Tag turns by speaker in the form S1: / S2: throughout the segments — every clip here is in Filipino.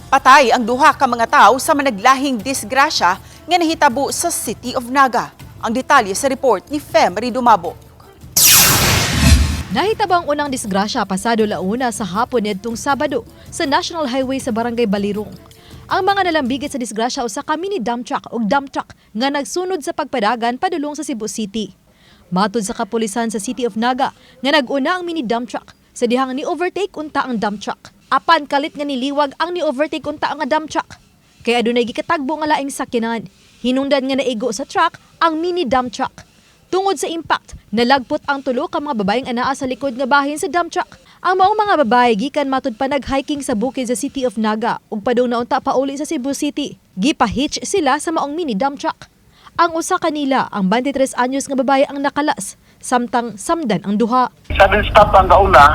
S1: Patay ang duha ka mga tawo sa managlahing disgrasya nga nahitabo sa City of Naga. Ang detalye sa report ni Femery Dumabo.
S2: Nahitabo ang unang disgrasya pasado launa sa hapon nitong Sabado sa National Highway sa Barangay Balirong. Ang mga nalambigit sa disgrasya usa ka mini dump truck o dump truck nga nagsunod sa pagpadagan padulong sa Cebu City. Matod sa kapulisan sa City of Naga nga nag-una ang mini dump truck sa dihang ni-overtake unta ang dump truck. Apan kalit nga niliwag ang ni-overtake unta ang dump truck. Kaya adunay gikatagbo nga laing sakyanan. Hinungdan nga naigo sa truck ang mini dump truck. Tungod sa impact, nalagpot ang tulo ka mga babaeng anaa sa likod nga bahin sa dump truck. Ang maong mga babae gikan matud pa nag-hiking sa bukid sa City of Naga ug padung naunta pauli sa Cebu City. Gipahitch sila sa maong mini dump truck. Ang usa kanila, ang 23 anyos nga babae ang nakalas, samtang samdan ang duha.
S3: Sudden stop ang kauna,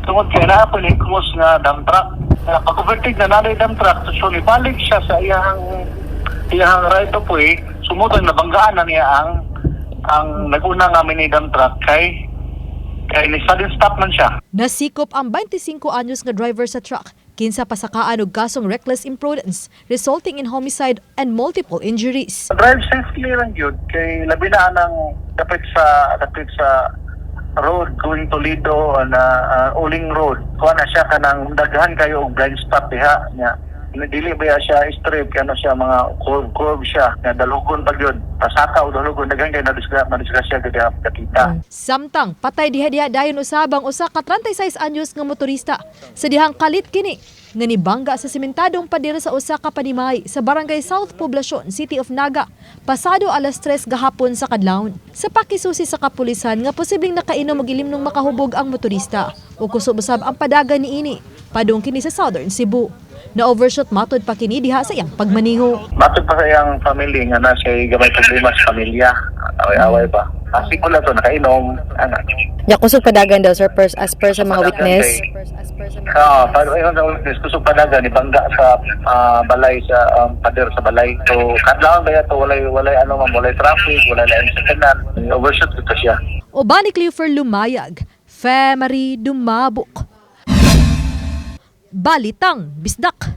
S3: tungod kaya na panikumos nga dump truck. Pag-overtake na nanay dump truck, so nibalik siya sa iyang right of way, sumutang nabanggaan na niya ang nag-una nga mini dump truck kay ni sudden stop man siya.
S2: Nasikop ang 25 anyos nga driver sa truck, kinsa pasakaan og kasong reckless imprudence, resulting in homicide and multiple injuries.
S3: Drive safely lang yun kay labi na nang dapit sa road going Toledo on Uling Road. Kuha na siya kanang daghan kayo og blind spot diha niya. Dili ba siya straight kano siya mga curve siya nga dalugon pag yun. Pasaka o dalugon daghan kay na-disgrasya gid katita.
S2: Samtang patay diha dayon usabang usa ka 36 anyos nga motorista sa dihang kalit kini nga nibangga sa sementadong pader sa usa ka panimay sa Barangay South Poblacion, City of Naga, pasado alas 3 gahapon sa kadlawon. Sa pakisusi sa kapulisan nga posibleng nakainom og ilimnong makahubog ang motorista o kusog usab ang padagan niini padung kini sa Southern Cebu. Na-overshot matod pa kini diha sa iyang pagmaniho.
S3: Matod pa sa iyang family nga na siya gamay problema sa pamilya. Away-away pa. Kasi ko na to nakainom.
S4: Kusog padagan daw sir as per sa mga witness.
S3: Pag ayun sa witness kusog padagan ibangga sa balay sa pader sa balay. So kadlawon ba yato walay traffic, walay lain sa kanan. Overshot ito siya.
S2: Uban ni Clifford Lumayag, Femery Dumabok. Balitang Bisdak.